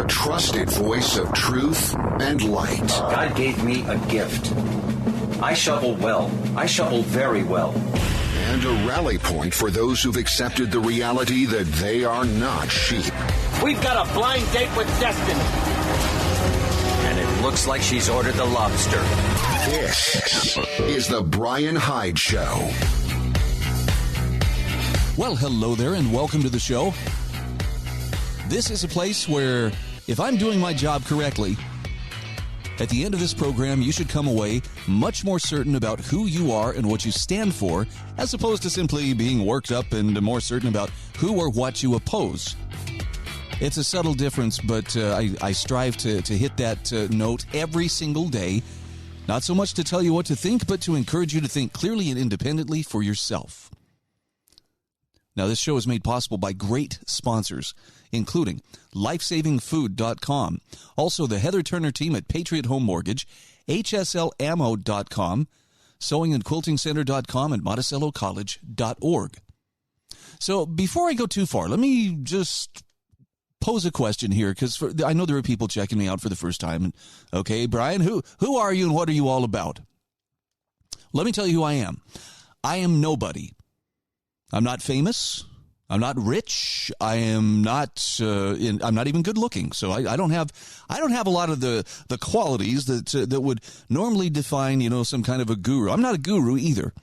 your trusted voice of truth and light. God gave me a gift. I shovel well. I shovel very well. And a rally point for those who've accepted the reality that they are not sheep. We've got a blind date with destiny. And it looks like she's ordered the lobster. This is the Bryan Hyde Show. Well, hello there, and welcome to the show. This is a place where, if I'm doing my job correctly, at the end of this program, you should come away much more certain about who you are and what you stand for, as opposed to simply being worked up and more certain about who or what you oppose. It's a subtle difference, but I strive to hit that note every single day. Not so much to tell you what to think, but to encourage you to think clearly and independently for yourself. Now, this show is made possible by great sponsors, including LifesavingFood.com, also the Heather Turner team at Patriot Home Mortgage, HSLAmmo.com, SewingAndQuiltingCenter.com, and MonticelloCollege.org. So before I go too far, let me just pose a question here, because I know there are people checking me out for the first time. And, okay, Bryan, who are you and what are you all about? Let me tell you who I am. I am nobody. I'm not famous. I'm not rich. I'm not even good looking. So I don't have a lot of the qualities that would normally define, some kind of a guru. I'm not a guru either.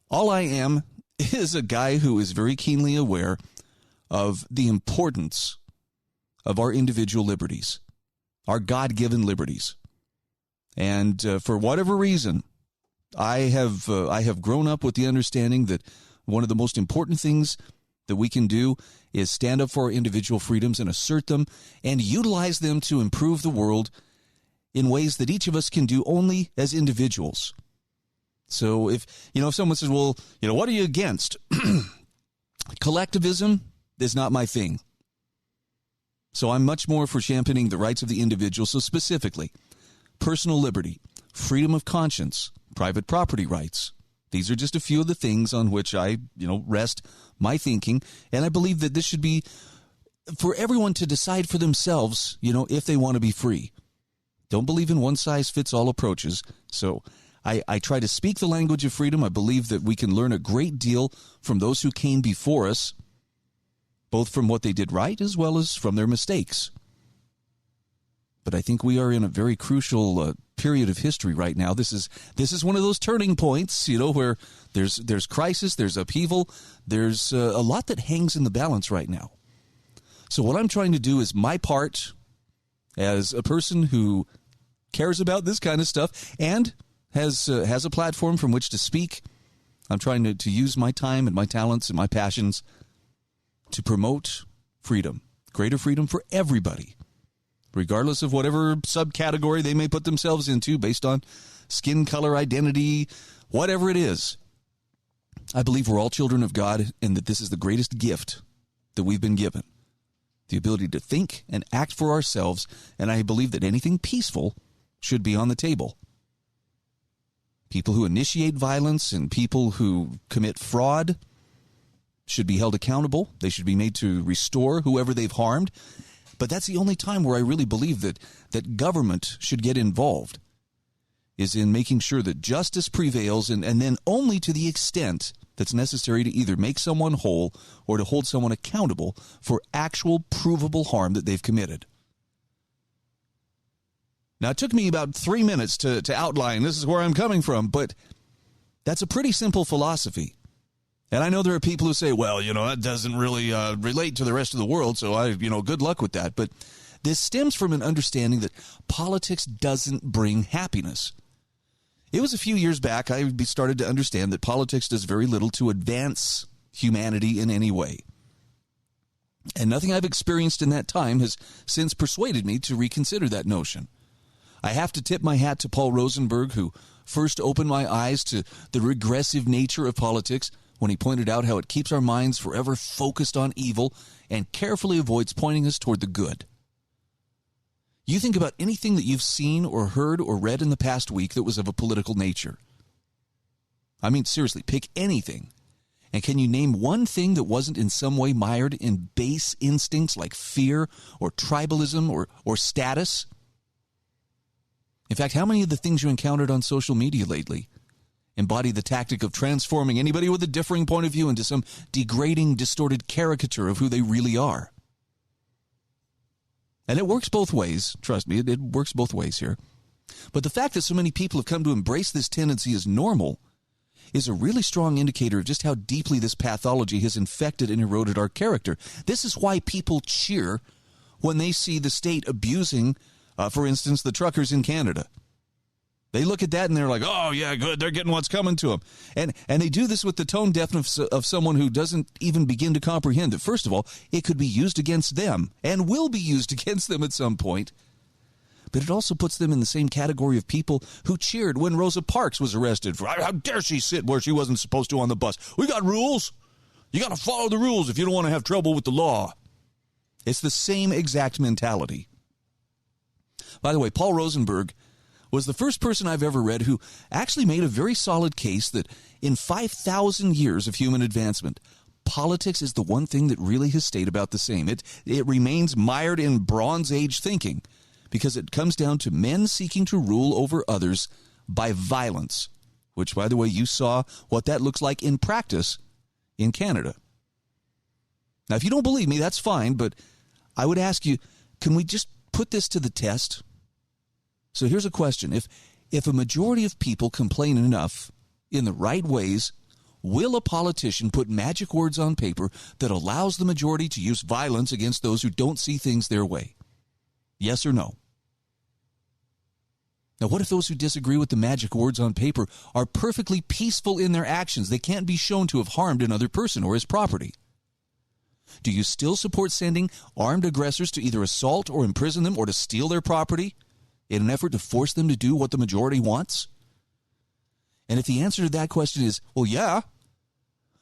All I am is a guy who is very keenly aware of the importance of our individual liberties, our God-given liberties. And for whatever reason, I have grown up with the understanding that one of the most important things that we can do is stand up for our individual freedoms and assert them and utilize them to improve the world in ways that each of us can do only as individuals. So if someone says, well, what are you against? Collectivism is not my thing. So I'm much more for championing the rights of the individual. So specifically, personal liberty, freedom of conscience, private property rights. These are just a few of the things on which I, rest my thinking. And I believe that this should be for everyone to decide for themselves, if they want to be free. Don't believe in one-size-fits-all approaches. So I try to speak the language of freedom. I believe that we can learn a great deal from those who came before us, both from what they did right as well as from their mistakes. But I think we are in a very crucial period of history right now. This is one of those turning points, where there's crisis, there's upheaval, there's a lot that hangs in the balance right now. So what I'm trying to do is my part as a person who cares about this kind of stuff and has a platform from which to speak. I'm trying to use my time and my talents and my passions to promote freedom, greater freedom for everybody, regardless of whatever subcategory they may put themselves into based on skin color, identity, whatever it is. I believe we're all children of God and that this is the greatest gift that we've been given, the ability to think and act for ourselves, and I believe that anything peaceful should be on the table. People who initiate violence and people who commit fraud should be held accountable. They should be made to restore whoever they've harmed. But that's the only time where I really believe that government should get involved, is in making sure that justice prevails, and then only to the extent that's necessary to either make someone whole or to hold someone accountable for actual provable harm that they've committed. Now, it took me about 3 minutes to outline this is where I'm coming from, but that's a pretty simple philosophy. And I know there are people who say, well, that doesn't really relate to the rest of the world, so good luck with that. But this stems from an understanding that politics doesn't bring happiness. It was a few years back I started to understand that politics does very little to advance humanity in any way. And nothing I've experienced in that time has since persuaded me to reconsider that notion. I have to tip my hat to Paul Rosenberg, who first opened my eyes to the regressive nature of politics when he pointed out how it keeps our minds forever focused on evil and carefully avoids pointing us toward the good. You think about anything that you've seen or heard or read in the past week that was of a political nature. I mean, seriously, pick anything, And can you name one thing that wasn't in some way mired in base instincts like fear or tribalism or status? In fact, how many of the things you encountered on social media lately embody the tactic of transforming anybody with a differing point of view into some degrading, distorted caricature of who they really are? And it works both ways. Trust me, it works both ways here. But the fact that so many people have come to embrace this tendency as normal is a really strong indicator of just how deeply this pathology has infected and eroded our character. This is why people cheer when they see the state abusing, for instance, the truckers in Canada. They look at that and they're like, oh, yeah, good, they're getting what's coming to them. And they do this with the tone deafness of someone who doesn't even begin to comprehend that, first of all, it could be used against them and will be used against them at some point. But it also puts them in the same category of people who cheered when Rosa Parks was arrested for, how dare she sit where she wasn't supposed to on the bus. We got rules. You got to follow the rules if you don't want to have trouble with the law. It's the same exact mentality. By the way, Paul Rosenberg was the first person I've ever read who actually made a very solid case that in 5,000 years of human advancement, politics is the one thing that really has stayed about the same. It remains mired in Bronze Age thinking, because it comes down to men seeking to rule over others by violence, which, by the way, you saw what that looks like in practice in Canada. Now, if you don't believe me, that's fine, but I would ask you, can we just put this to the test? So here's a question. If a majority of people complain enough in the right ways, will a politician put magic words on paper that allows the majority to use violence against those who don't see things their way? Yes or no? Now, what if those who disagree with the magic words on paper are perfectly peaceful in their actions? They can't be shown to have harmed another person or his property. Do you still support sending armed aggressors to either assault or imprison them or to steal their property in an effort to force them to do what the majority wants? And if the answer to that question is, well, yeah,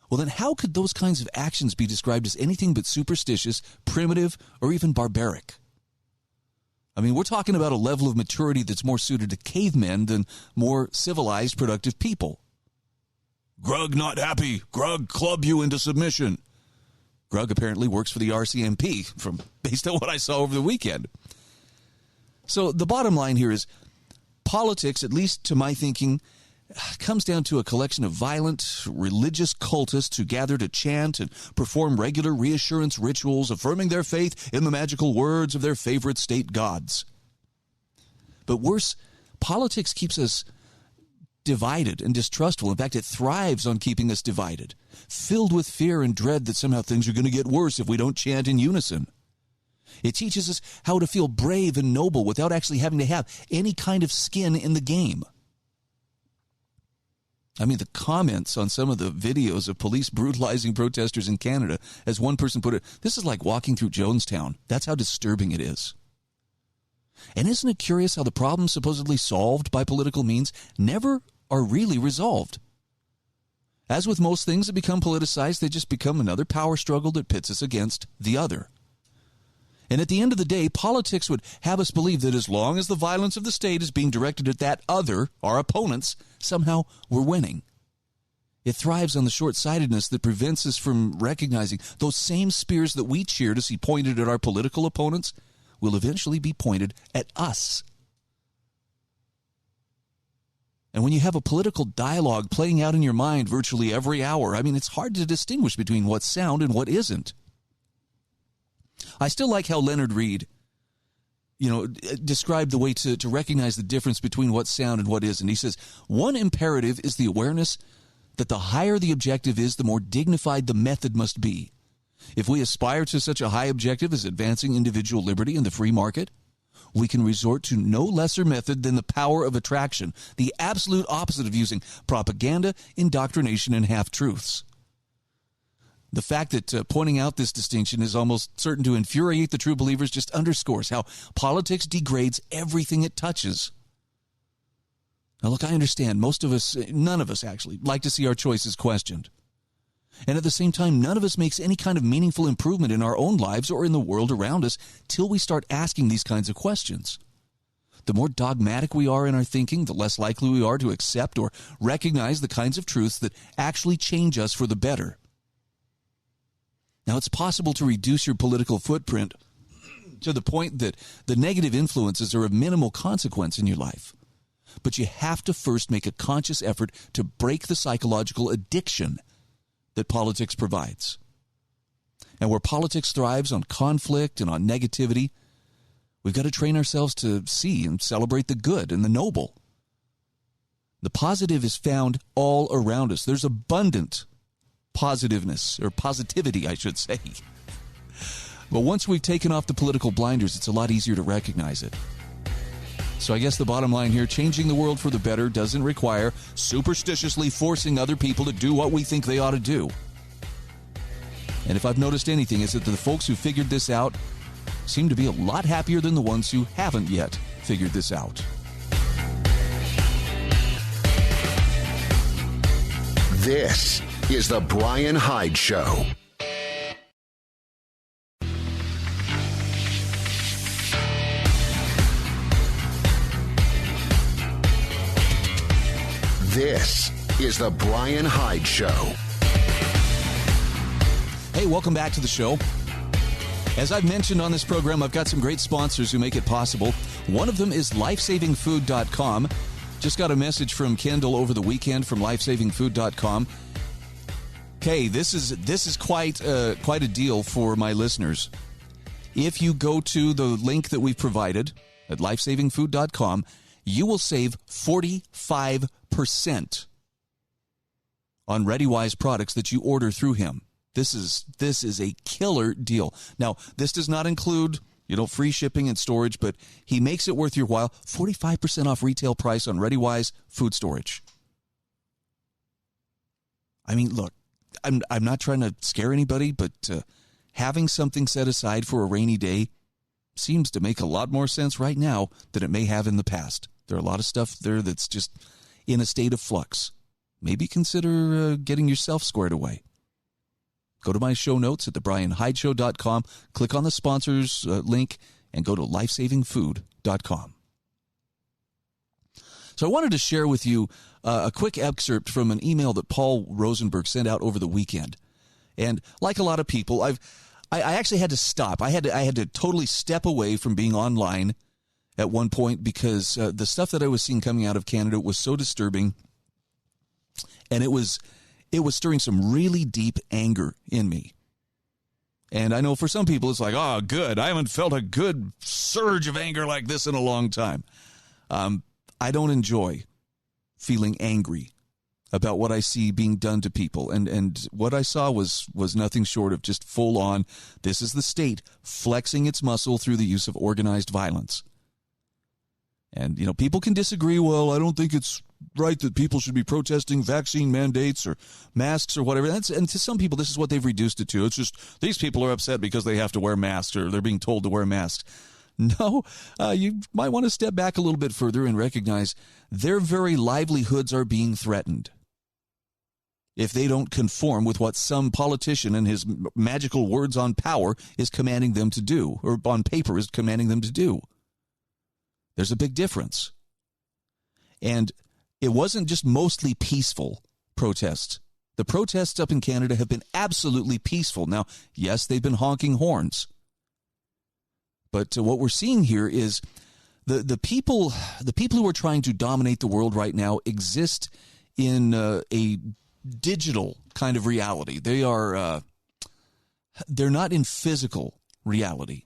well, then how could those kinds of actions be described as anything but superstitious, primitive, or even barbaric? I mean, we're talking about a level of maturity that's more suited to cavemen than more civilized, productive people. Grug not happy. Grug club you into submission. Grug apparently works for the RCMP, based on what I saw over the weekend. So the bottom line here is politics, at least to my thinking, comes down to a collection of violent, religious cultists who gather to chant and perform regular reassurance rituals, affirming their faith in the magical words of their favorite state gods. But worse, politics keeps us divided and distrustful. In fact, it thrives on keeping us divided, filled with fear and dread that somehow things are going to get worse if we don't chant in unison. It teaches us how to feel brave and noble without actually having to have any kind of skin in the game. I mean, the comments on some of the videos of police brutalizing protesters in Canada, as one person put it, this is like walking through Jonestown. That's how disturbing it is. And isn't it curious how the problems supposedly solved by political means never are really resolved? As with most things that become politicized, they just become another power struggle that pits us against the other. And at the end of the day, politics would have us believe that as long as the violence of the state is being directed at that other, our opponents, somehow we're winning. It thrives on the short-sightedness that prevents us from recognizing those same spears that we cheer to see pointed at our political opponents will eventually be pointed at us. And when you have a political dialogue playing out in your mind virtually every hour, I mean, it's hard to distinguish between what's sound and what isn't. I still like how Leonard Reed, described the way to recognize the difference between what's sound and what isn't. He says, one imperative is the awareness that the higher the objective is, the more dignified the method must be. If we aspire to such a high objective as advancing individual liberty in the free market, we can resort to no lesser method than the power of attraction, the absolute opposite of using propaganda, indoctrination, and half-truths. The fact that pointing out this distinction is almost certain to infuriate the true believers just underscores how politics degrades everything it touches. Now, look, I understand most of us, none of us actually, like to see our choices questioned. And at the same time, none of us makes any kind of meaningful improvement in our own lives or in the world around us till we start asking these kinds of questions. The more dogmatic we are in our thinking, the less likely we are to accept or recognize the kinds of truths that actually change us for the better. Now, it's possible to reduce your political footprint to the point that the negative influences are of minimal consequence in your life. But you have to first make a conscious effort to break the psychological addiction that politics provides. And where politics thrives on conflict and on negativity, we've got to train ourselves to see and celebrate the good and the noble. The positive is found all around us. There's abundant positiveness, or positivity, I should say. But once we've taken off the political blinders, it's a lot easier to recognize it. So I guess the bottom line here, changing the world for the better doesn't require superstitiously forcing other people to do what we think they ought to do. And if I've noticed anything, is that the folks who figured this out seem to be a lot happier than the ones who haven't yet figured this out. This is the Bryan Hyde Show. This is the Bryan Hyde Show. Hey, welcome back to the show. As I've mentioned on this program, I've got some great sponsors who make it possible. One of them is lifesavingfood.com. Just got a message from Kendall over the weekend from lifesavingfood.com. Okay, this is quite a deal for my listeners. If you go to the link that we've provided at lifesavingfood.com, you will save 45% on ReadyWise products that you order through him. This is a killer deal. Now, this does not include, free shipping and storage, but he makes it worth your while. 45% off retail price on ReadyWise food storage. I mean, look, I'm not trying to scare anybody, but having something set aside for a rainy day seems to make a lot more sense right now than it may have in the past. There are a lot of stuff there that's just in a state of flux. Maybe consider getting yourself squared away. Go to my show notes at thebryanhydeshow.com, click on the sponsors link, and go to lifesavingfood.com. So I wanted to share with you a quick excerpt from an email that Paul Rosenberg sent out over the weekend. And like a lot of people, I actually had to stop. I had to totally step away from being online at one point because the stuff that I was seeing coming out of Canada was so disturbing, and it was stirring some really deep anger in me. And I know for some people it's like, oh, good. I haven't felt a good surge of anger like this in a long time. I don't enjoy feeling angry about what I see being done to people. And what I saw was nothing short of just full on, this is the state flexing its muscle through the use of organized violence. And, people can disagree. Well, I don't think it's right that people should be protesting vaccine mandates or masks or whatever. And to some people, this is what they've reduced it to. It's just these people are upset because they have to wear masks or they're being told to wear masks. No, you might want to step back a little bit further and recognize their very livelihoods are being threatened if they don't conform with what some politician and his magical words on power is commanding them to do, or on paper is commanding them to do. There's a big difference. And it wasn't just mostly peaceful protests. The protests up in Canada have been absolutely peaceful. Now, yes, they've been honking horns. But what we're seeing here is the people who are trying to dominate the world right now exist in a digital kind of reality. They're not in physical reality.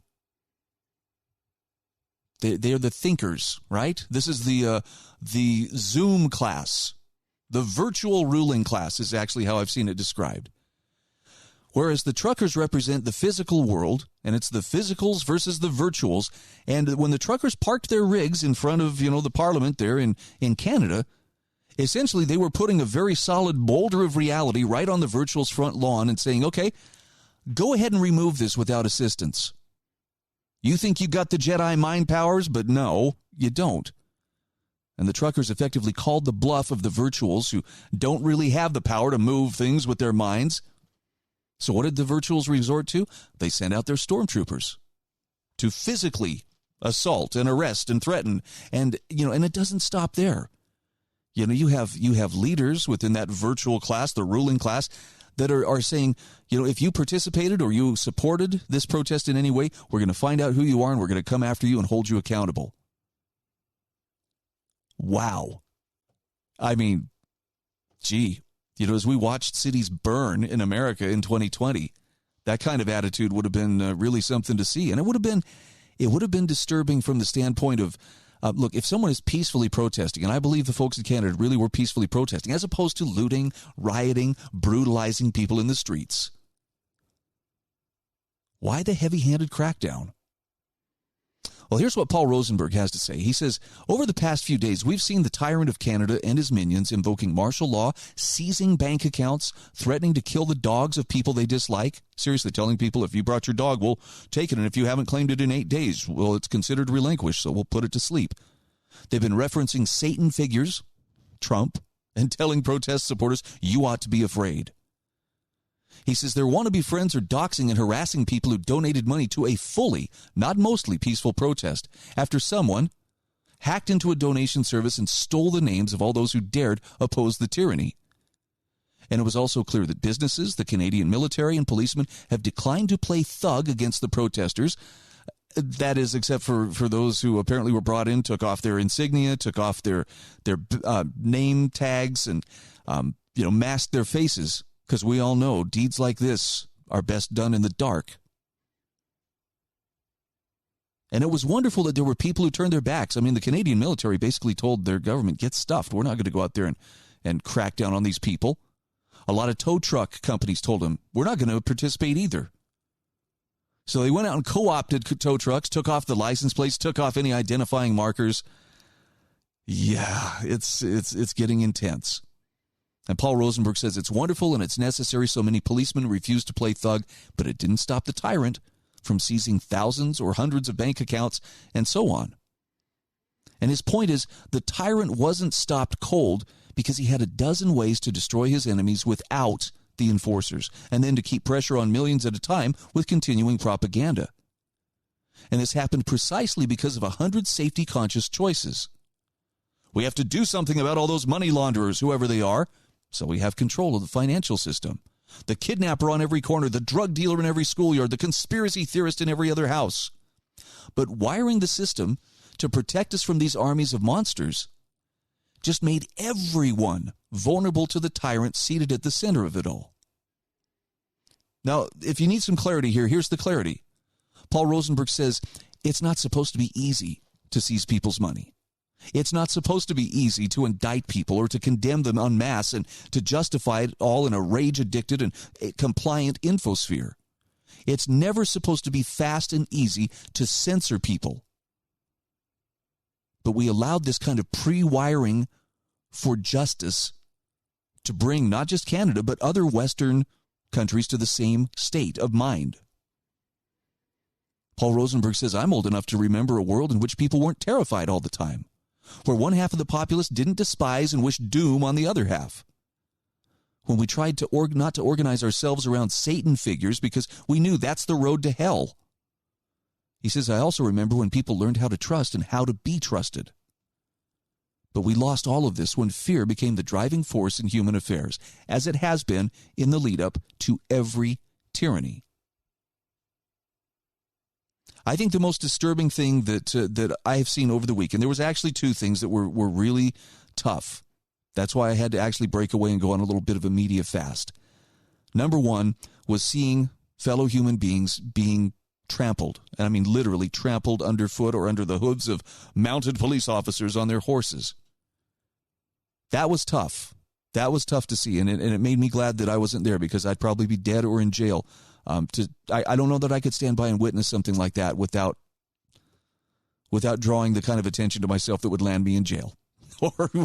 They're the thinkers, right? This is the Zoom class. The virtual ruling class is actually how I've seen it described. Whereas the truckers represent the physical world, and it's the physicals versus the virtuals. And when the truckers parked their rigs in front of, the parliament there in Canada, essentially they were putting a very solid boulder of reality right on the virtuals' front lawn and saying, okay, go ahead and remove this without assistance. You think you got the Jedi mind powers, but no, you don't. And the truckers effectively called the bluff of the virtuals who don't really have the power to move things with their minds. So what did the virtuals resort to? They sent out their stormtroopers to physically assault and arrest and threaten. And, and it doesn't stop there. You have leaders within that virtual class, the ruling class, that are saying, If you participated or you supported this protest in any way, we're going to find out who you are and we're going to come after you and hold you accountable. Wow. I mean, gee, as we watched cities burn in America in 2020, that kind of attitude would have been really something to see. And it would have been disturbing from the standpoint of, look, if someone is peacefully protesting, and I believe the folks in Canada really were peacefully protesting, as opposed to looting, rioting, brutalizing people in the streets, why the heavy-handed crackdown? Well, here's what Paul Rosenberg has to say. He says, over the past few days, we've seen the tyrant of Canada and his minions invoking martial law, seizing bank accounts, threatening to kill the dogs of people they dislike. Seriously, telling people, if you brought your dog, we'll take it, and if you haven't claimed it in 8 days, well, it's considered relinquished, so we'll put it to sleep. They've been referencing Satan figures, Trump, and telling protest supporters, you ought to be afraid. He says their wannabe friends are doxing and harassing people who donated money to a fully, not mostly, peaceful protest after someone hacked into a donation service and stole the names of all those who dared oppose the tyranny. And it was also clear that businesses, the Canadian military, and policemen have declined to play thug against the protesters. That is, except for those who apparently were brought in, took off their insignia, took off their name tags, and masked their faces. Because we all know deeds like this are best done in the dark. And it was wonderful that there were people who turned their backs. I mean, the Canadian military basically told their government, get stuffed. We're not going to go out there and crack down on these people. A lot of tow truck companies told them, we're not going to participate either. So they went out and co-opted tow trucks, took off the license plates, took off any identifying markers. Yeah, it's getting intense. And Paul Rosenberg says it's wonderful and it's necessary so many policemen refuse to play thug, but it didn't stop the tyrant from seizing thousands or hundreds of bank accounts and so on. And his point is the tyrant wasn't stopped cold because he had a dozen ways to destroy his enemies without the enforcers, and then to keep pressure on millions at a time with continuing propaganda. And this happened precisely because of 100 safety-conscious choices. We have to do something about all those money launderers, whoever they are, so we have control of the financial system. The kidnapper on every corner, the drug dealer in every schoolyard, the conspiracy theorist in every other house. But wiring the system to protect us from these armies of monsters just made everyone vulnerable to the tyrant seated at the center of it all. Now, if you need some clarity here, here's the clarity. Paul Rosenberg says it's not supposed to be easy to seize people's money. It's not supposed to be easy to indict people or to condemn them en masse and to justify it all in a rage-addicted and compliant infosphere. It's never supposed to be fast and easy to censor people. But we allowed this kind of pre-wiring for justice to bring not just Canada, but other Western countries to the same state of mind. Paul Rosenberg says, I'm old enough to remember a world in which people weren't terrified all the time, where one half of the populace didn't despise and wish doom on the other half. When we tried to not to organize ourselves around Satan figures because we knew that's the road to hell. He says, I also remember when people learned how to trust and how to be trusted. But we lost all of this when fear became the driving force in human affairs, as it has been in the lead-up to every tyranny. I think the most disturbing thing that I have seen over the weekend, there was actually two things that were really tough. That's why I had to actually break away and go on a little bit of a media fast. Number one was seeing fellow human beings being trampled, and I mean literally trampled underfoot or under the hooves of mounted police officers on their horses. That was tough. That was tough to see, and it made me glad that I wasn't there because I'd probably be dead or in jail. I don't know that I could stand by and witness something like that without drawing the kind of attention to myself that would land me in jail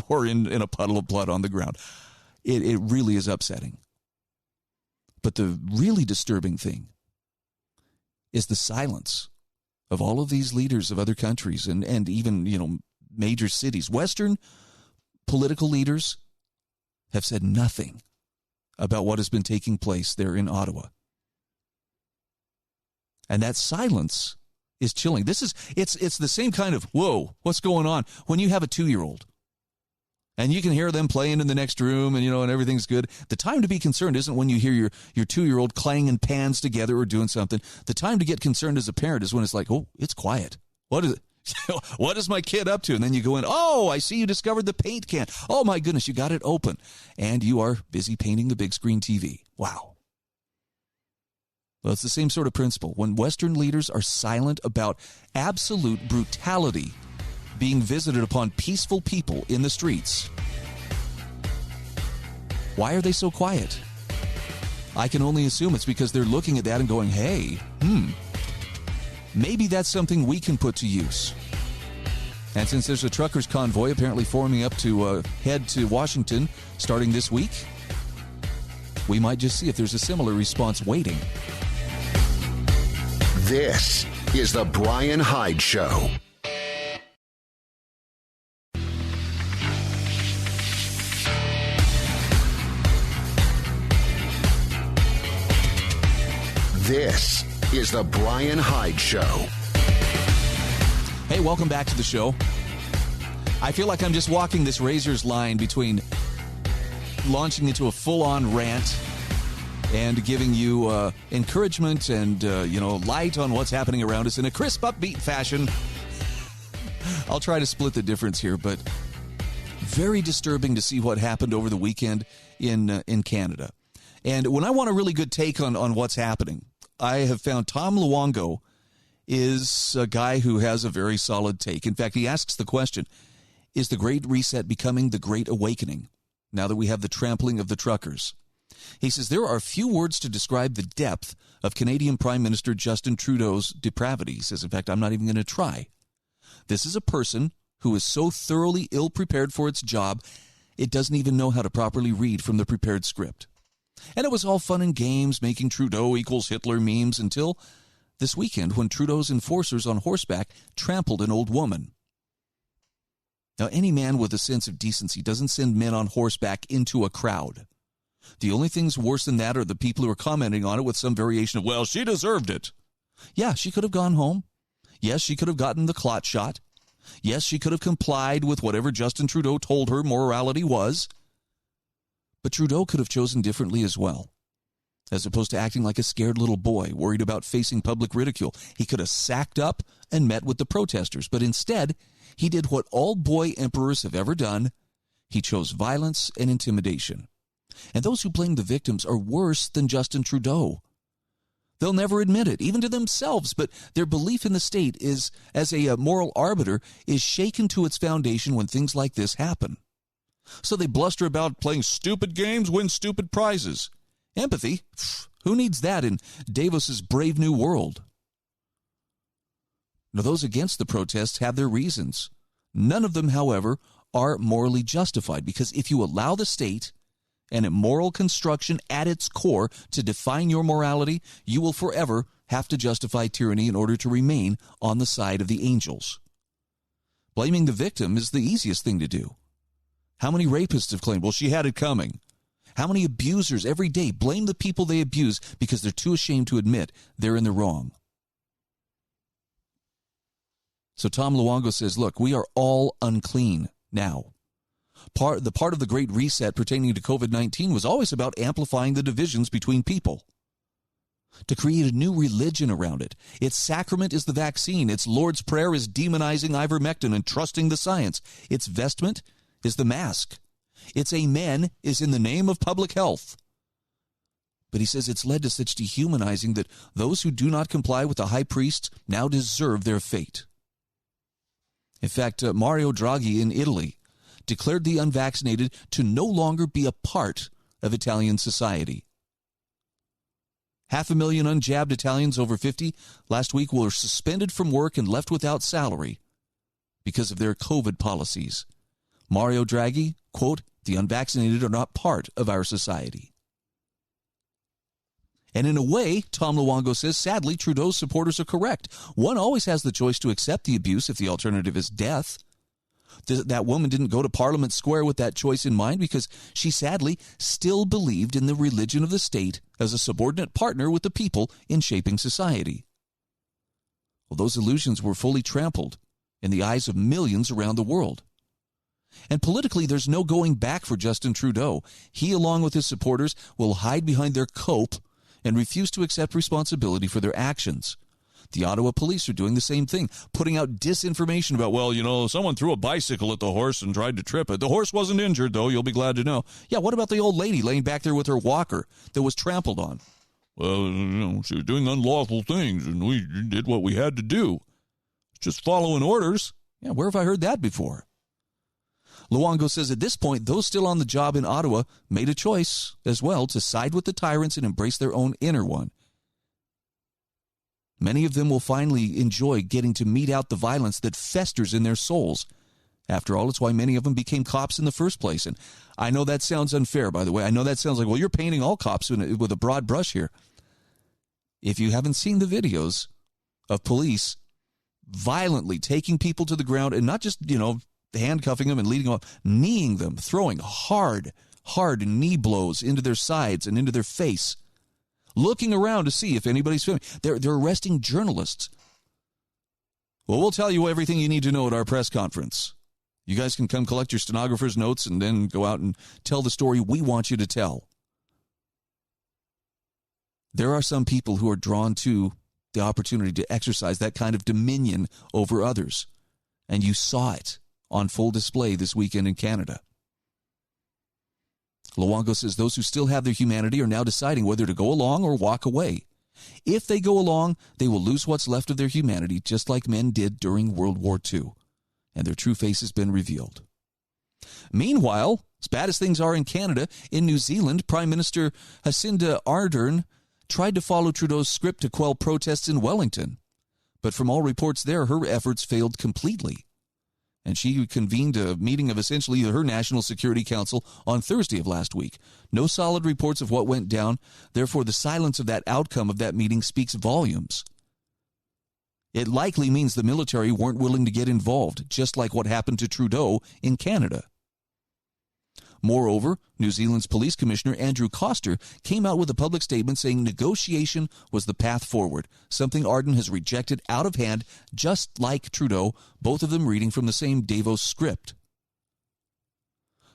or in a puddle of blood on the ground. It really is upsetting. But the really disturbing thing is the silence of all of these leaders of other countries and even, major cities. Western political leaders have said nothing about what has been taking place there in Ottawa. And that silence is chilling. It's the same kind of, whoa, what's going on? When you have a 2-year-old And you can hear them playing in the next room and, and everything's good. The time to be concerned isn't when you hear your 2-year-old clanging pans together or doing something. The time to get concerned as a parent is when it's like, oh, it's quiet. What is it? What is my kid up to? And then you go in, oh, I see you discovered the paint can. Oh, my goodness, you got it open. And you are busy painting the big screen TV. Wow. Well, it's the same sort of principle. When Western leaders are silent about absolute brutality being visited upon peaceful people in the streets, why are they so quiet? I can only assume it's because they're looking at that and going, hey, maybe that's something we can put to use. And since there's a truckers' convoy apparently forming up to head to Washington starting this week, we might just see if there's a similar response waiting. This is the Bryan Hyde Show. This is the Bryan Hyde Show. Hey, welcome back to the show. I feel like I'm just walking this razor's line between launching into a full-on rant and giving you encouragement and, light on what's happening around us in a crisp, upbeat fashion. I'll try to split the difference here, but very disturbing to see what happened over the weekend in Canada. And when I want a really good take on what's happening, I have found Tom Luongo is a guy who has a very solid take. In fact, he asks the question, is the Great Reset becoming the Great Awakening now that we have the trampling of the truckers? He says there are few words to describe the depth of Canadian Prime Minister Justin Trudeau's depravity. He says, in fact, I'm not even going to try. This is a person who is so thoroughly ill-prepared for its job, it doesn't even know how to properly read from the prepared script. And it was all fun and games, making Trudeau equals Hitler memes until this weekend when Trudeau's enforcers on horseback trampled an old woman. Now, any man with a sense of decency doesn't send men on horseback into a crowd. The only things worse than that are the people who are commenting on it with some variation of, well, she deserved it. Yeah, she could have gone home. Yes, she could have gotten the clot shot. Yes, she could have complied with whatever Justin Trudeau told her morality was. But Trudeau could have chosen differently as well. As opposed to acting like a scared little boy, worried about facing public ridicule, he could have sacked up and met with the protesters. But instead, he did what all boy emperors have ever done. He chose violence and intimidation. And those who blame the victims are worse than Justin Trudeau. They'll never admit it, even to themselves, but their belief in the state is, as a moral arbiter, is shaken to its foundation when things like this happen. So they bluster about playing stupid games, win stupid prizes. Empathy? Who needs that in Davos's Brave New World? Now, those against the protests have their reasons. None of them, however, are morally justified, because if you allow the state and a moral construction at its core to define your morality, you will forever have to justify tyranny in order to remain on the side of the angels. Blaming the victim is the easiest thing to do. How many rapists have claimed, well, she had it coming? How many abusers every day blame the people they abuse because they're too ashamed to admit they're in the wrong? So Tom Luongo says, look, we are all unclean now. The part of the Great Reset pertaining to COVID-19 was always about amplifying the divisions between people, to create a new religion around it. Its sacrament is the vaccine. Its Lord's Prayer is demonizing ivermectin and trusting the science. Its vestment is the mask. Its amen is in the name of public health. But he says it's led to such dehumanizing that those who do not comply with the high priests now deserve their fate. In fact, Mario Draghi in Italy declared the unvaccinated to no longer be a part of Italian society. 500,000 unjabbed Italians over 50 last week were suspended from work and left without salary because of their COVID policies. Mario Draghi, quote, the unvaccinated are not part of our society. And in a way, Tom Luongo says, sadly, Trudeau's supporters are correct. One always has the choice to accept the abuse if the alternative is death. That woman didn't go to Parliament Square with that choice in mind because she sadly still believed in the religion of the state as a subordinate partner with the people in shaping society. Well, those illusions were fully trampled in the eyes of millions around the world. And politically, there's no going back for Justin Trudeau. He, along with his supporters, will hide behind their cope and refuse to accept responsibility for their actions. The Ottawa police are doing the same thing, putting out disinformation about, well, someone threw a bicycle at the horse and tried to trip it. The horse wasn't injured, though, you'll be glad to know. Yeah, what about the old lady laying back there with her walker that was trampled on? Well, she was doing unlawful things, and we did what we had to do. Just following orders. Yeah, where have I heard that before? Luongo says at this point, those still on the job in Ottawa made a choice as well to side with the tyrants and embrace their own inner one. Many of them will finally enjoy getting to mete out the violence that festers in their souls. After all, it's why many of them became cops in the first place. And I know that sounds unfair, by the way. I know that sounds like, well, you're painting all cops with a broad brush here. If you haven't seen the videos of police violently taking people to the ground and not just, handcuffing them and leading them up, kneeing them, throwing hard knee blows into their sides and into their face, looking around to see if anybody's filming. They're arresting journalists. Well, we'll tell you everything you need to know at our press conference. You guys can come collect your stenographer's notes and then go out and tell the story we want you to tell. There are some people who are drawn to the opportunity to exercise that kind of dominion over others. And you saw it on full display this weekend in Canada. Luongo says those who still have their humanity are now deciding whether to go along or walk away. If they go along, they will lose what's left of their humanity, just like men did during World War II. And their true face has been revealed. Meanwhile, as bad as things are in Canada, in New Zealand, Prime Minister Jacinda Ardern tried to follow Trudeau's script to quell protests in Wellington. But from all reports there, her efforts failed completely. And she convened a meeting of essentially her National Security Council on Thursday of last week. No solid reports of what went down. Therefore, the silence of that outcome of that meeting speaks volumes. It likely means the military weren't willing to get involved, just like what happened to Trudeau in Canada. Moreover, New Zealand's Police Commissioner Andrew Koster came out with a public statement saying negotiation was the path forward, something Ardern has rejected out of hand, just like Trudeau, both of them reading from the same Davos script.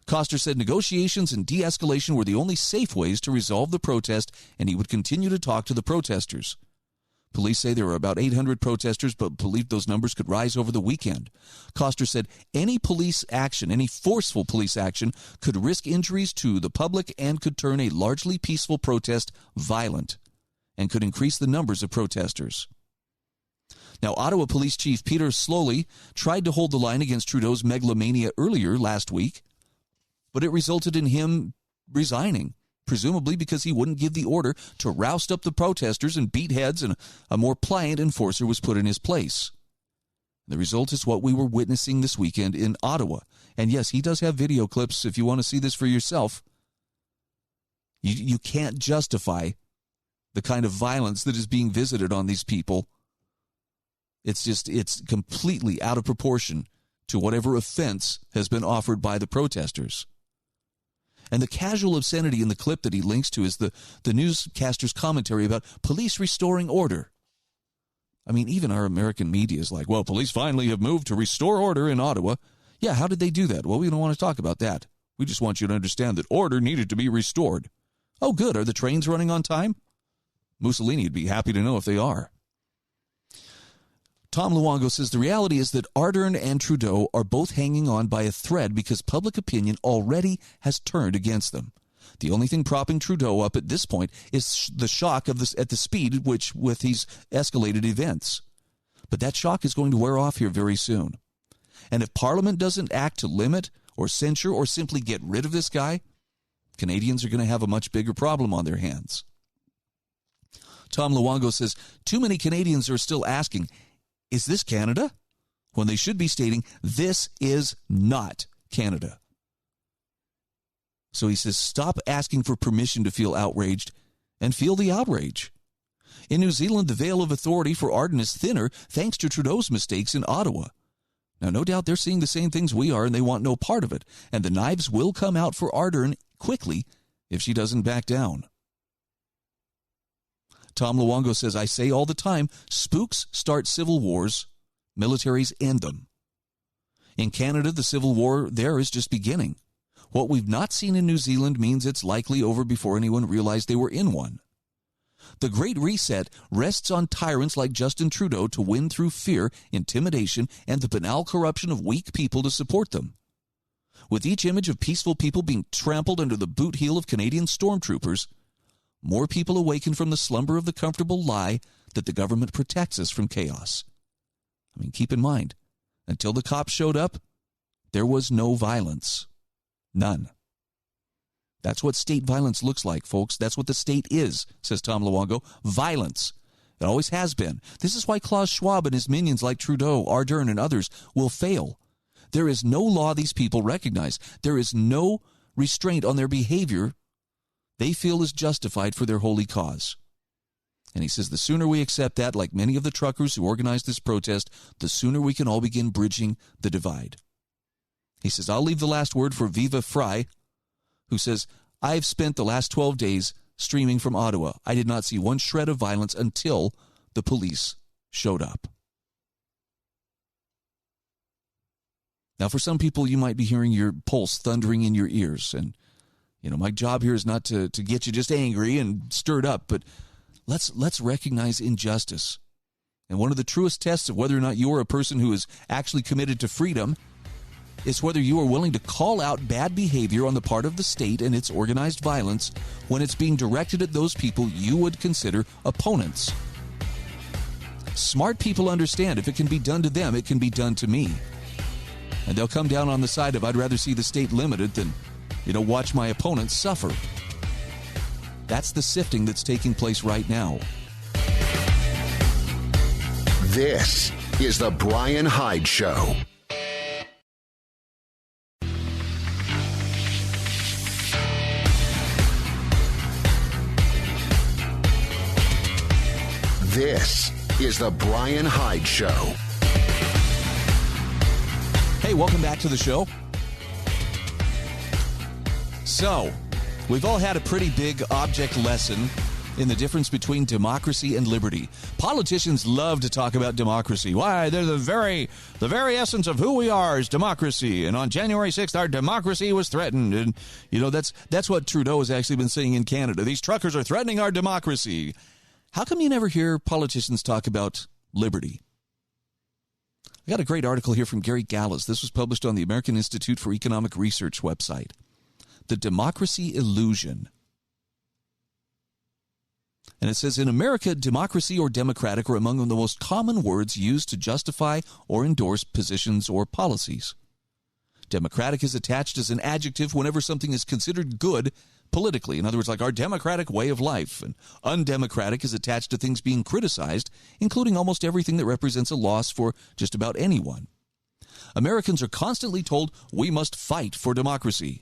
Koster said negotiations and de-escalation were the only safe ways to resolve the protest, and he would continue to talk to the protesters. Police say there were about 800 protesters, but believed those numbers could rise over the weekend. Koster said any police action, any forceful police action, could risk injuries to the public and could turn a largely peaceful protest violent and could increase the numbers of protesters. Now, Ottawa Police Chief Peter Sloley tried to hold the line against Trudeau's megalomania earlier last week, but it resulted in him resigning, presumably because he wouldn't give the order to roust up the protesters and beat heads, and a more pliant enforcer was put in his place. The result is what we were witnessing this weekend in Ottawa. And yes, he does have video clips if you want to see this for yourself. You can't justify the kind of violence that is being visited on these people. It's completely out of proportion to whatever offense has been offered by the protesters. And the casual obscenity in the clip that he links to is the newscaster's commentary about police restoring order. I mean, even our American media is like, well, police finally have moved to restore order in Ottawa. Yeah, how did they do that? Well, we don't want to talk about that. We just want you to understand that order needed to be restored. Oh, good. Are the trains running on time? Mussolini would be happy to know if they are. Tom Luongo says the reality is that Ardern and Trudeau are both hanging on by a thread because public opinion already has turned against them. The only thing propping Trudeau up at this point is the shock of at the speed with these escalated events. But that shock is going to wear off here very soon. And if Parliament doesn't act to limit or censure or simply get rid of this guy, Canadians are going to have a much bigger problem on their hands. Tom Luongo says too many Canadians are still asking, is this Canada? When they should be stating, this is not Canada. So he says, stop asking for permission to feel outraged and feel the outrage. In New Zealand, the veil of authority for Ardern is thinner thanks to Trudeau's mistakes in Ottawa. Now, no doubt they're seeing the same things we are and they want no part of it. And the knives will come out for Ardern quickly if she doesn't back down. Tom Luongo says, I say all the time, spooks start civil wars, militaries end them. In Canada, the civil war there is just beginning. What we've not seen in New Zealand means it's likely over before anyone realized they were in one. The Great Reset rests on tyrants like Justin Trudeau to win through fear, intimidation, and the banal corruption of weak people to support them. With each image of peaceful people being trampled under the boot heel of Canadian stormtroopers, more people awaken from the slumber of the comfortable lie that the government protects us from chaos. I mean, keep in mind, until the cops showed up, there was no violence. None. That's what state violence looks like, folks. That's what the state is, says Tom Luongo. Violence. It always has been. This is why Klaus Schwab and his minions like Trudeau, Ardern, and others will fail. There is no law these people recognize. There is no restraint on their behavior they feel is justified for their holy cause. And he says the sooner we accept that, like many of the truckers who organized this protest, the sooner we can all begin bridging the divide. He says, I'll leave the last word for Viva Fry, who says, I've spent the last 12 days streaming from Ottawa. I did not see one shred of violence until the police showed up. Now, for some people, you might be hearing your pulse thundering in your ears. And, my job here is not to get you just angry and stirred up, but let's recognize injustice. And one of the truest tests of whether or not you are a person who is actually committed to freedom is whether you are willing to call out bad behavior on the part of the state and its organized violence when it's being directed at those people you would consider opponents. Smart people understand if it can be done to them, it can be done to me. And they'll come down on the side of I'd rather see the state limited than, watch my opponents suffer. That's the sifting that's taking place right now. This is the Bryan Hyde Show. This is the Bryan Hyde Show. Hey, welcome back to the show. So, we've all had a pretty big object lesson in the difference between democracy and liberty. Politicians love to talk about democracy. Why, they're the very essence of who we are is democracy. And on January 6th, our democracy was threatened. And, that's what Trudeau has actually been saying in Canada. These truckers are threatening our democracy. How come you never hear politicians talk about liberty? I got a great article here from Gary Gallas. This was published on the American Institute for Economic Research website. The Democracy Illusion. And it says, in America, democracy or democratic are among the most common words used to justify or endorse positions or policies. Democratic is attached as an adjective whenever something is considered good politically. In other words, like our democratic way of life. And undemocratic is attached to things being criticized, including almost everything that represents a loss for just about anyone. Americans are constantly told we must fight for democracy.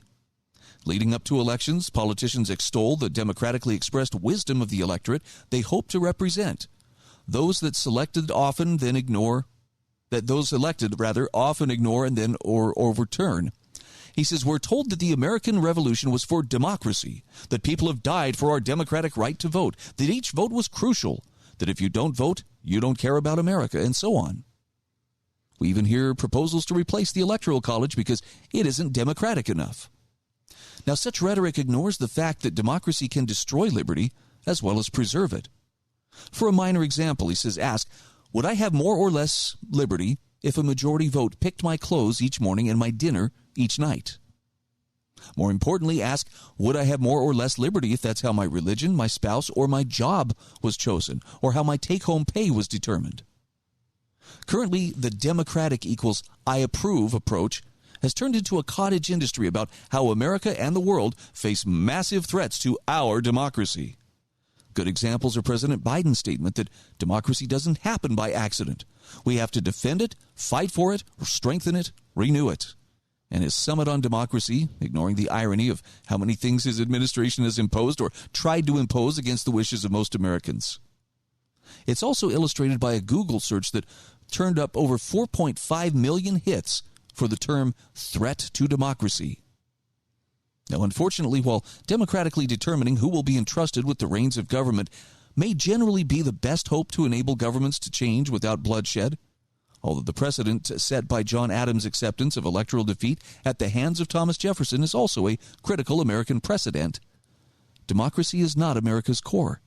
Leading up to elections, politicians extol the democratically expressed wisdom of the electorate they hope to represent. Those elected often ignore and then overturn. He says, we're told that the American Revolution was for democracy, that people have died for our democratic right to vote, that each vote was crucial, that if you don't vote, you don't care about America, and so on. We even hear proposals to replace the Electoral College because it isn't democratic enough. Now, such rhetoric ignores the fact that democracy can destroy liberty as well as preserve it. For a minor example, he says, ask, would I have more or less liberty if a majority vote picked my clothes each morning and my dinner each night? More importantly, ask, would I have more or less liberty if that's how my religion, my spouse, or my job was chosen, or how my take-home pay was determined? Currently, the democratic equals I approve approach has turned into a cottage industry about how America and the world face massive threats to our democracy. Good examples are President Biden's statement that democracy doesn't happen by accident. We have to defend it, fight for it, strengthen it, renew it. And his summit on democracy, ignoring the irony of how many things his administration has imposed or tried to impose against the wishes of most Americans. It's also illustrated by a Google search that turned up over 4.5 million hits for the term threat to democracy. Now, unfortunately, while democratically determining who will be entrusted with the reins of government may generally be the best hope to enable governments to change without bloodshed, although the precedent set by John Adams' acceptance of electoral defeat at the hands of Thomas Jefferson is also a critical American precedent. Democracy is not America's core.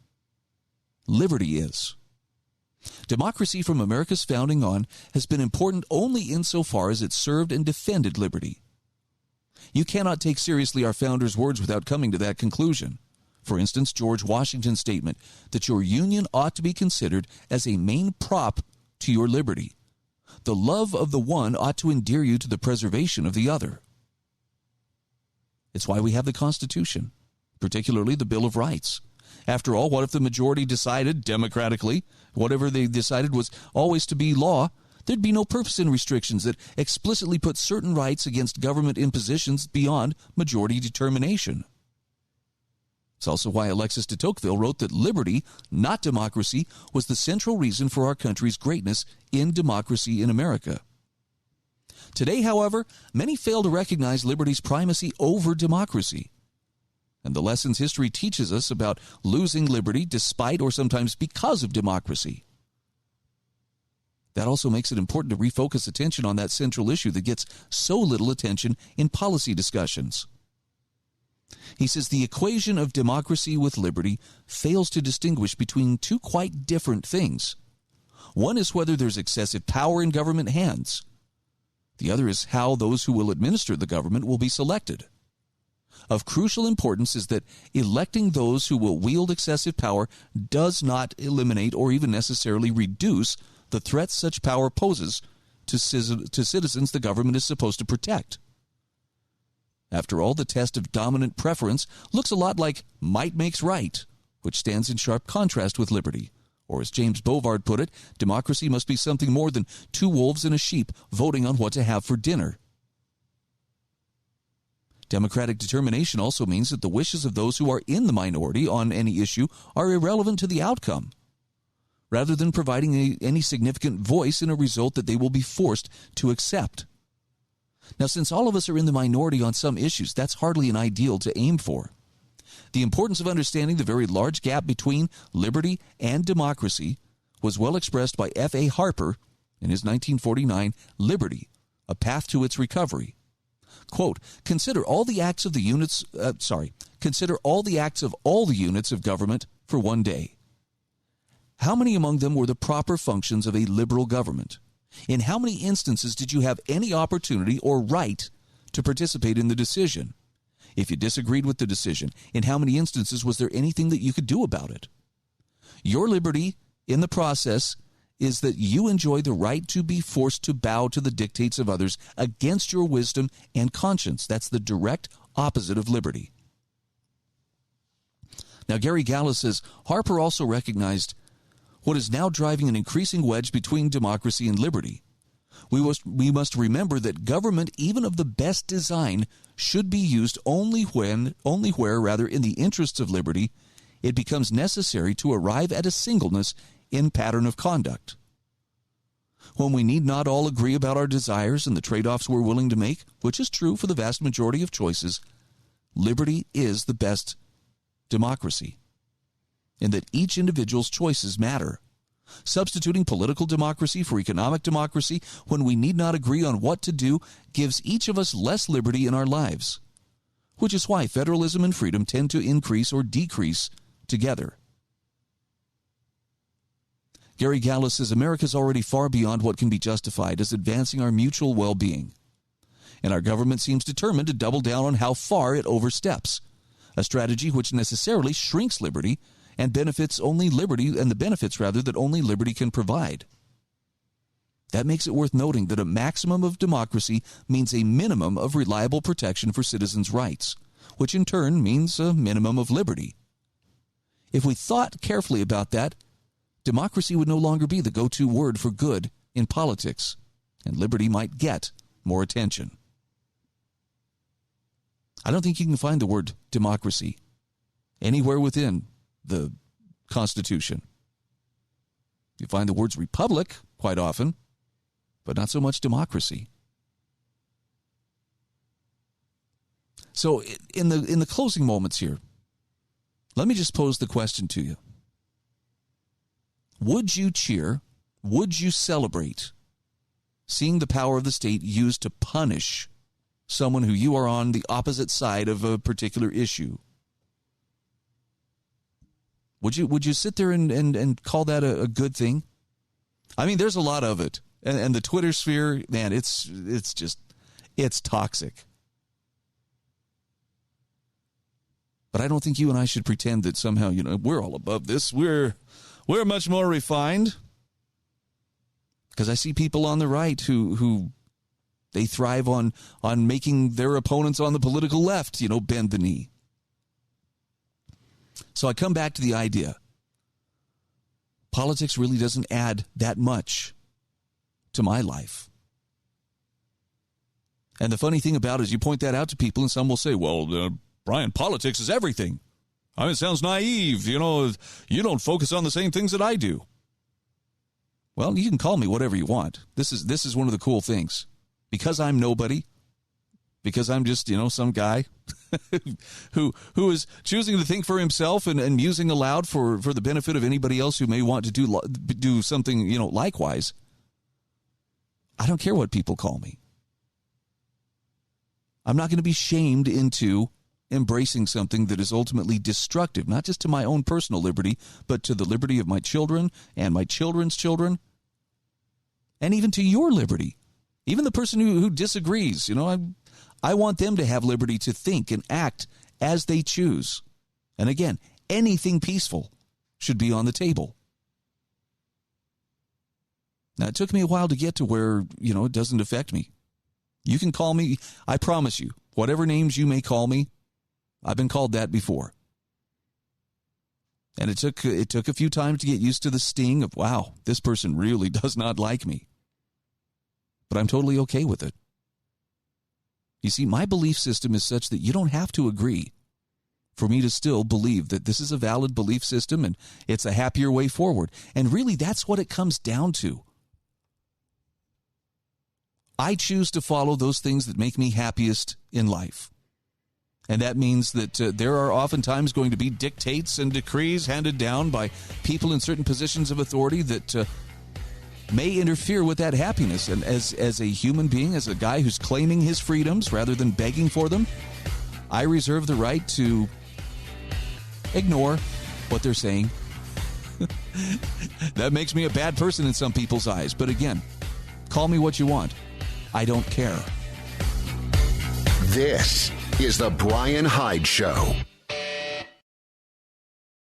Liberty is. Democracy from America's founding on has been important only insofar as it served and defended liberty. You cannot take seriously our founders' words without coming to that conclusion. For instance, George Washington's statement that your union ought to be considered as a main prop to your liberty. The love of the one ought to endear you to the preservation of the other. It's why we have the Constitution, particularly the Bill of Rights. After all, what if the majority decided democratically, whatever they decided was always to be law? There'd be no purpose in restrictions that explicitly put certain rights against government impositions beyond majority determination. It's also why Alexis de Tocqueville wrote that liberty, not democracy, was the central reason for our country's greatness in democracy in America. Today, however, many fail to recognize liberty's primacy over democracy. And the lessons history teaches us about losing liberty despite or sometimes because of democracy. That also makes it important to refocus attention on that central issue that gets so little attention in policy discussions. He says the equation of democracy with liberty fails to distinguish between two quite different things. One is whether there's excessive power in government hands. The other is how those who will administer the government will be selected. Of crucial importance is that electing those who will wield excessive power does not eliminate or even necessarily reduce the threats such power poses to citizens the government is supposed to protect. After all, the test of dominant preference looks a lot like might makes right, which stands in sharp contrast with liberty. Or as James Bovard put it, democracy must be something more than two wolves and a sheep voting on what to have for dinner. Democratic determination also means that the wishes of those who are in the minority on any issue are irrelevant to the outcome, rather than providing any significant voice in a result that they will be forced to accept. Now, since all of us are in the minority on some issues, that's hardly an ideal to aim for. The importance of understanding the very large gap between liberty and democracy was well expressed by F.A. Harper in his 1949 Liberty, A Path to Its Recovery. Quote, consider all the acts of all the units of government for one day. How many among them were the proper functions of a liberal government? In how many instances did you have any opportunity or right to participate in the decision? If you disagreed with the decision, in how many instances was there anything that you could do about it? Your liberty in the process is that you enjoy the right to be forced to bow to the dictates of others against your wisdom and conscience. That's the direct opposite of liberty. Now, Gary Gallo says, Harper also recognized what is now driving an increasing wedge between democracy and liberty. We must remember that government, even of the best design, should be used only where, in the interests of liberty, it becomes necessary to arrive at a singleness in pattern of conduct. When we need not all agree about our desires and the trade-offs we're willing to make, which is true for the vast majority of choices, liberty is the best democracy, in that each individual's choices matter. Substituting political democracy for economic democracy when we need not agree on what to do gives each of us less liberty in our lives, which is why federalism and freedom tend to increase or decrease together. Gary Gallo says America is already far beyond what can be justified as advancing our mutual well-being, and our government seems determined to double down on how far it oversteps, a strategy which necessarily shrinks liberty and benefits only liberty, and the benefits rather that only liberty can provide. That makes it worth noting that a maximum of democracy means a minimum of reliable protection for citizens' rights, which in turn means a minimum of liberty. If we thought carefully about that, democracy would no longer be the go-to word for good in politics, and liberty might get more attention. I don't think you can find the word democracy anywhere within the Constitution. You find the words republic quite often, but not so much democracy. So in the closing moments here, let me just pose the question to you. Would you cheer, would you celebrate seeing the power of the state used to punish someone who you are on the opposite side of a particular issue. Would you sit there and call that a good thing? I mean, there's a lot of it. And the Twitter sphere, man, it's toxic. But I don't think you and I should pretend that somehow, we're all above this. We're much more refined. Because I see people on the right who they thrive on making their opponents on the political left, bend the knee. So I come back to the idea. Politics really doesn't add that much to my life. And the funny thing about it is you point that out to people and some will say, well, Bryan, politics is everything. I mean, it sounds naive. You don't focus on the same things that I do. Well, you can call me whatever you want. This is one of the cool things. Because I'm nobody, because I'm just, some guy who is choosing to think for himself and musing aloud for the benefit of anybody else who may want to do something, likewise. I don't care what people call me. I'm not going to be shamed into embracing something that is ultimately destructive, not just to my own personal liberty, but to the liberty of my children and my children's children, and even to your liberty. Even the person who disagrees, I want them to have liberty to think and act as they choose. And again, anything peaceful should be on the table. Now, it took me a while to get to where, it doesn't affect me. You can call me, I promise you, whatever names you may call me, I've been called that before. And it took a few times to get used to the sting of, wow, this person really does not like me. But I'm totally okay with it. You see, my belief system is such that you don't have to agree for me to still believe that this is a valid belief system and it's a happier way forward. And really, that's what it comes down to. I choose to follow those things that make me happiest in life. And that means that there are oftentimes going to be dictates and decrees handed down by people in certain positions of authority that may interfere with that happiness. And as a human being, as a guy who's claiming his freedoms rather than begging for them, I reserve the right to ignore what they're saying. That makes me a bad person in some people's eyes. But again, call me what you want. I don't care. This is the Bryan Hyde Show.